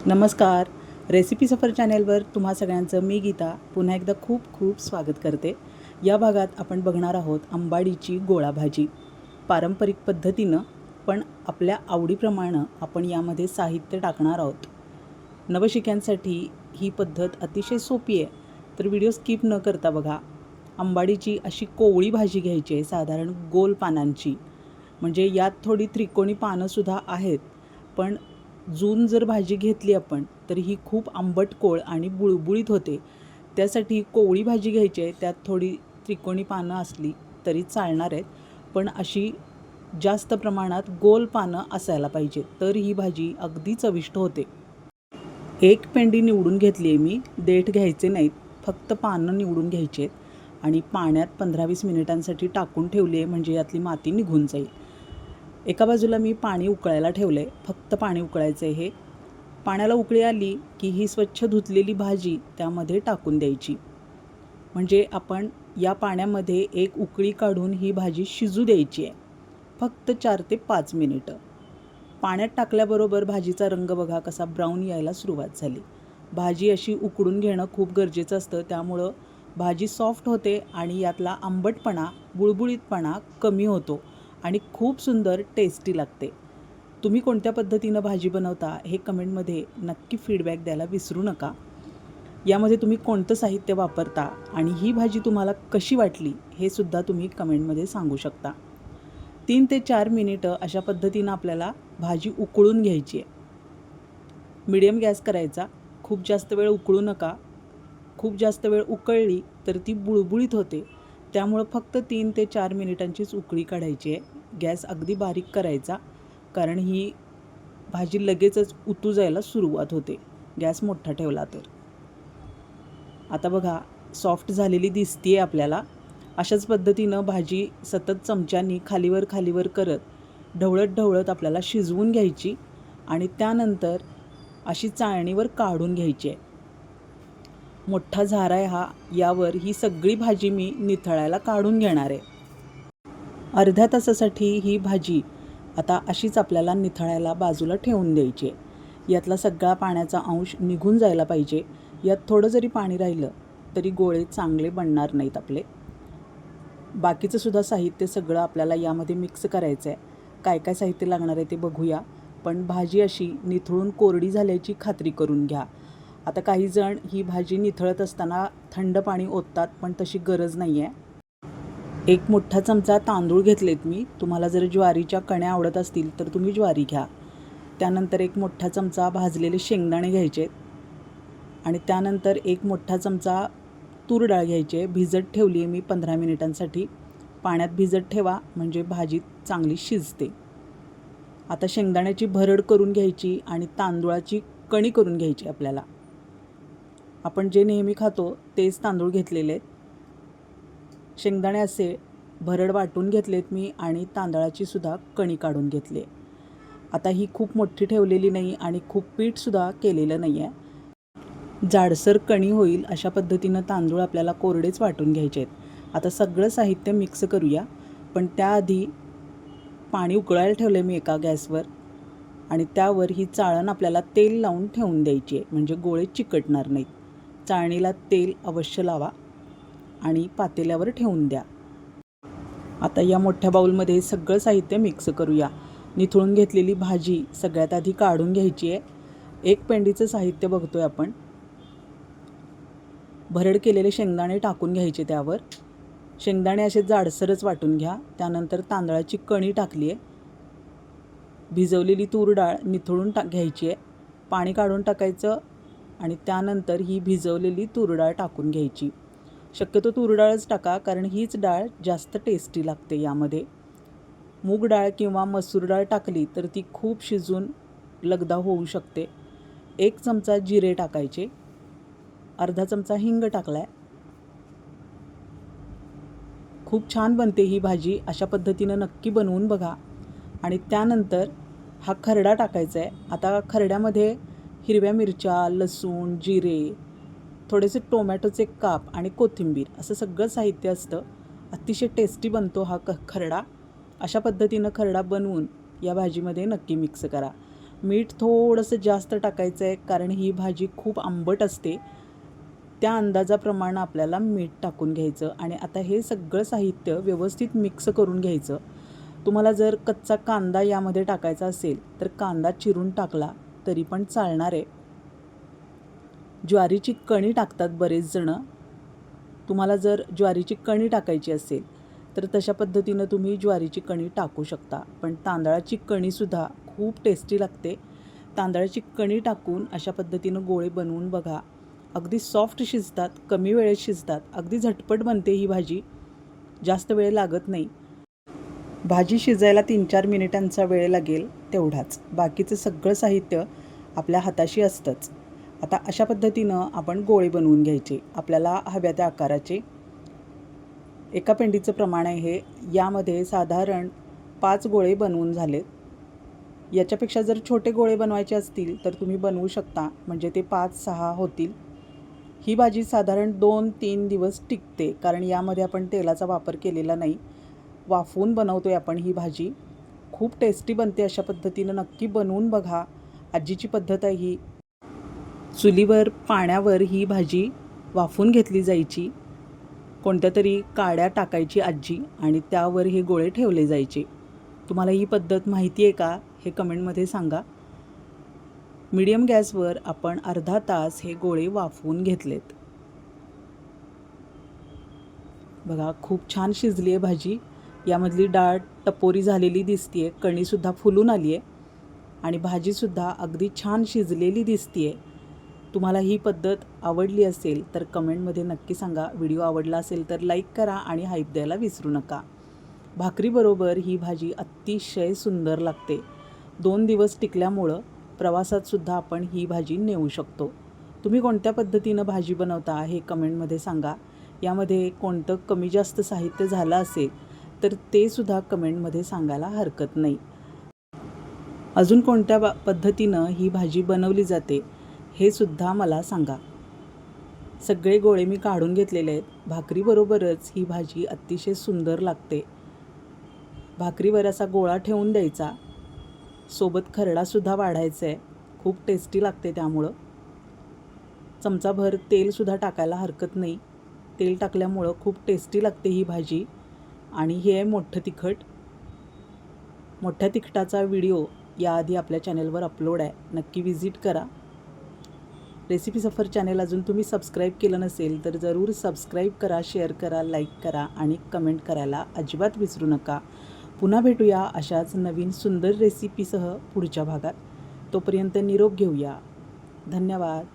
नमस्कार. रेसिपी सफर चॅनेलवर तुम्हा सगळ्यांचं मी गीता पुन्हा एकदा खूप खूप स्वागत करते. या भागात आपण बघणार आहोत आंबाडीची गोळा भाजी. पारंपरिक पद्धतीनं पण आपल्या आवडीप्रमाणे आपण यामध्ये साहित्य टाकणार आहोत. नवशिक्यांसाठी ही पद्धत अतिशय सोपी आहे, तर व्हिडिओ स्किप न करता बघा. आंबाडीची अशी कोवळी भाजी घ्यायची आहे, साधारण गोल पानांची. म्हणजे यात थोडी त्रिकोणी पानंसुद्धा आहेत, पण जून जर भाजी घेतली आपण तर ही खूप आंबटकोळ आणि बुळबुळीत होते. त्यासाठी कोवळी भाजी घ्यायची आहे, त्यात थोडी त्रिकोणी पानं असली तरी चालणार आहेत, पण अशी जास्त प्रमाणात गोल पानं असायला पाहिजे, तर ही भाजी अगदी चविष्ट होते. एक पेंडी निवडून घेतली आहे मी. देठ घ्यायचे नाहीत, फक्त पानं निवडून घ्यायची आहेत आणि पाण्यात 15-20 मिनिटांसाठी टाकून ठेवली आहे, म्हणजे यातली माती निघून जाईल. एका बाजूला मी पाणी उकळायला ठेवलं आहे, फक्त पाणी उकळायचं आहे. हे पाण्याला उकळी आली की ही स्वच्छ धुतलेली भाजी त्यामध्ये टाकून द्यायची. म्हणजे आपण या पाण्यामध्ये एक उकळी काढून ही भाजी शिजू द्यायची आहे, फक्त 4 ते 5 मिनिटं. पाण्यात टाकल्याबरोबर भाजीचा रंग बघा कसा ब्राऊन यायला सुरुवात झाली. भाजी अशी उकडून घेणं खूप गरजेचं असतं, त्यामुळं भाजी सॉफ्ट होते आणि यातला आंबटपणा, बुळबुळीतपणा कमी होतो आणि खूप सुंदर टेस्टी लागते. तुम्ही कोणत्या पद्धतीनं भाजी बनवता हे कमेंटमध्ये नक्की फीडबॅक द्यायला विसरू नका. यामध्ये तुम्ही कोणतं साहित्य वापरता आणि ही भाजी तुम्हाला कशी वाटली हे सुद्धा तुम्ही कमेंटमध्ये सांगू शकता. 3 ते 4 मिनिटं अशा पद्धतीनं आपल्याला भाजी उकळून घ्यायची आहे. मीडियम गॅस करायचा. खूप जास्त वेळ उकळू नका. खूप जास्त वेळ उकळली तर ती बुळबुळीत होते, त्यामुळं फक्त 3 ते 4 मिनिटांचीच उकळी काढायची आहे. गॅस अगदी बारीक करायचा, कारण ही भाजी लगेचच उतू जायला सुरुवात होते गॅस मोठा ठेवला तर. आता बघा सॉफ्ट झालेली दिसतीये आपल्याला. अशाच पद्धतीनं भाजी सतत चमच्यानी खालीवर करत ढवळत आपल्याला शिजवून घ्यायची आणि त्यानंतर अशी चाळणीवर काढून घ्यायची आहे. मोठा झारा आहे हा, यावर ही सगळी भाजी मी निथळायला काढून घेणार आहे. अर्ध्या तासासाठी ही भाजी आता अशीच आपल्याला निथळायला बाजूला ठेवून द्यायची आहे. यातला सगळा पाण्याचा अंश निघून जायला पाहिजे. यात थोडं जरी पाणी राहिलं तरी गोळे चांगले बनणार नाहीत आपले. बाकीचं सुद्धा साहित्य सगळं आपल्याला यामध्ये मिक्स करायचं आहे. काय काय साहित्य लागणार आहे ते बघूया, पण भाजी अशी निथळून कोरडी झाल्याची खात्री करून घ्या. आता काही जण ही भाजी निथळत असताना थंड पाणी ओततात, पण तशी गरज नाही आहे. 1 मोठा चमचा तांदूळ घेतलेत मी. तुम्हाला जर ज्वारीच्या कण्या आवडत असतील तर तुम्ही ज्वारी घ्या. त्यानंतर 1 मोठा चमचा भाजलेले शेंगदाणे घ्यायचे आणि त्यानंतर 1 मोठा चमचा तूर डाळ घ्यायची आहे. भिजत ठेवली आहे मी 15 मिनिटांसाठी. पाण्यात भिजत ठेवा म्हणजे भाजी चांगली शिजते. आता शेंगदाण्याची भरड करून घ्यायची आणि तांदूळाची कणी करून घ्यायची आपल्याला. आपण जे नेहमी खातो तेच तांदूळ घेतलेले आहेत. शेंगदाणे असे भरड वाटून घेतलेत मी आणि तांदळाची सुद्धा कणी काढून घेतली आहे. आता ही खूप मोठी ठेवलेली नाही आणि खूप पीठसुद्धा केलेलं नाही आहे. जाडसर कणी होईल अशा पद्धतीनं तांदूळ आपल्याला कोरडेच वाटून घ्यायचे आहेत. आता सगळं साहित्य मिक्स करूया, पण त्याआधी पाणी उकळायला ठेवलं आहे मी एका गॅसवर आणि त्यावर ही चाळण आपल्याला तेल लावून ठेवून द्यायची आहे, म्हणजे गोळे चिकटणार नाहीत. चाळणीला तेल अवश्य लावा आणि पातेल्यावर ठेवून द्या. आता या मोठ्या बाउलमध्ये सगळं साहित्य मिक्स करूया. निथळून घेतलेली भाजी सगळ्यात आधी काढून घ्यायची आहे. 1 पेंडीचं साहित्य बघतोय आपण. भरड केलेले शेंगदाणे टाकून घ्यायचे त्यावर. शेंगदाणे असे जाडसरच वाटून घ्या. त्यानंतर तांदळाची कणी टाकली आहे. भिजवलेली तूर डाळ निथळून घ्यायची आहे. पाणी काढून टाकायचं आणि त्यानंतर ही भिजवलेली तूर डाळ टाकून घ्यायची. शक्यतो तूर डाळच टाका, कारण हीच डाळ जास्त टेस्टी लागते यामध्ये. मूग डाळ किंवा मसूर डाळ टाकली तर ती खूप शिजून लगदा होऊ शकते. 1 चमचा जिरे टाकायचे. अर्धा चमचा हिंग टाकला आहे. खूप छान बनते ही भाजी. अशा पद्धतीनं नक्की बनवून बघा. आणि त्यानंतर हा खरडा टाकायचा आहे. आता खरड्यामध्ये हिरव्या मिरच्या, लसूण, जिरे, थोडेसे टोमॅटोचे काप आणि कोथिंबीर असं सगळं साहित्य असतं. अतिशय टेस्टी बनतो हा खरडा. अशा पद्धतीनं खरडा बनवून या भाजीमध्ये नक्की मिक्स करा. मीठ थोडंसं जास्त टाकायचं आहे, कारण ही भाजी खूप आंबट असते. त्या अंदाजाप्रमाणे आपल्याला मीठ टाकून घ्यायचं आणि आता हे सगळं साहित्य व्यवस्थित मिक्स करून घ्यायचं. तुम्हाला जर कच्चा कांदा यामध्ये टाकायचा असेल तर कांदा चिरून टाकला तरी पण चालणार आहे. ज्वारीची कणी टाकतात बरेच जणं. तुम्हाला जर ज्वारीची कणी टाकायची असेल तर तशा पद्धतीनं तुम्ही ज्वारीची कणी टाकू शकता. पण तांदळाची कणीसुद्धा खूप टेस्टी लागते. तांदळाची कणी टाकून अशा पद्धतीनं गोळे बनवून बघा. अगदी सॉफ्ट शिजतात, कमी वेळेत शिजतात, अगदी झटपट बनते ही भाजी, जास्त वेळ लागत नाही. भाजी शिजायला 3-4 मिनिटांचा वेळ लागेल तेवढाच. बाकीचं सगळं साहित्य आपल्या हाताशी असतंच. आता अशा पद्धतीनं आपण गोळे बनवून घ्यायचे आपल्याला हव्या त्या आकाराचे. एका पेंडीचं प्रमाण आहे हे. यामध्ये साधारण 5 गोळे बनवून झालेत. याच्यापेक्षा जर छोटे गोळे बनवायचे असतील तर तुम्ही बनवू शकता, म्हणजे ते 5-6 होतील. ही भाजी साधारण 2-3 दिवस टिकते, कारण यामध्ये आपण तेलाचा वापर केलेला नाही. वाफवून बनवतो आहे आपण ही भाजी. खूप टेस्टी बनते. अशा पद्धतीनं नक्की बनवून बघा. आजीची पद्धत आहे ही. चुलीवर पाण्यावर ही भाजी वाफवून घेतली जायची. कोणत्या तरी काड्या टाकायची आजी आणि त्यावर हे गोळे ठेवले जायचे. तुम्हाला ही पद्धत माहिती आहे का, हे कमेंटमध्ये सांगा. मीडियम गॅसवर आपण अर्धा तास हे गोळे वाफवून घेतलेत. बघा खूप छान शिजली आहे भाजी. यामधली डाळ टपोरी झालेली दिसते आहे, कणीसुद्धा फुलून आली आहे आणि भाजीसुद्धा अगदी छान शिजलेली दिसते आहे. तुम्हाला ही पद्धत आवडली असेल तर कमेंटमध्ये नक्की सांगा. व्हिडिओ आवडला असेल तर लाईक करा आणि हाईप द्यायला विसरू नका. भाकरीबरोबर ही भाजी अतिशय सुंदर लागते. 2 दिवस टिकल्यामुळं प्रवासातसुद्धा आपण ही भाजी नेऊ शकतो. तुम्ही कोणत्या पद्धतीनं भाजी बनवता हे कमेंटमध्ये सांगा. यामध्ये कोणतं कमी जास्त साहित्य झालं असेल तर ते सुद्धा कमेंटमध्ये सांगायला हरकत नाही. अजून कोणत्या पद्धतीनं ही भाजी बनवली जाते हे सुद्धा मला सांगा. सगळे गोळे मी काढून घेतलेले आहेत. भाकरीबरोबरच ही भाजी अतिशय सुंदर लागते. भाकरीवर असा गोळा ठेवून द्यायचा, सोबत खरडासुद्धा वाढायचा आहे. खूप टेस्टी लागते. त्यामुळं चमचाभर तेलसुद्धा टाकायला हरकत नाही. तेल टाकल्यामुळं खूप टेस्टी लागते ही भाजी. आणि हे आहे मोठं तिखट. मोठ्या तिखटाचा व्हिडिओ याआधी आपल्या चॅनलवर अपलोड आहे, नक्की विजिट करा. रेसिपी सफर चॅनल अजून तुम्ही सबस्क्राईब केलं नसेल तर जरूर सबस्क्राईब करा, शेअर करा, लाईक करा आणि कमेंट करायला अजिबात विसरू नका. पुन्हा भेटूया अशाच नवीन सुंदर रेसिपीसह पुढच्या भागात. तोपर्यंत निरोप घेऊया. धन्यवाद.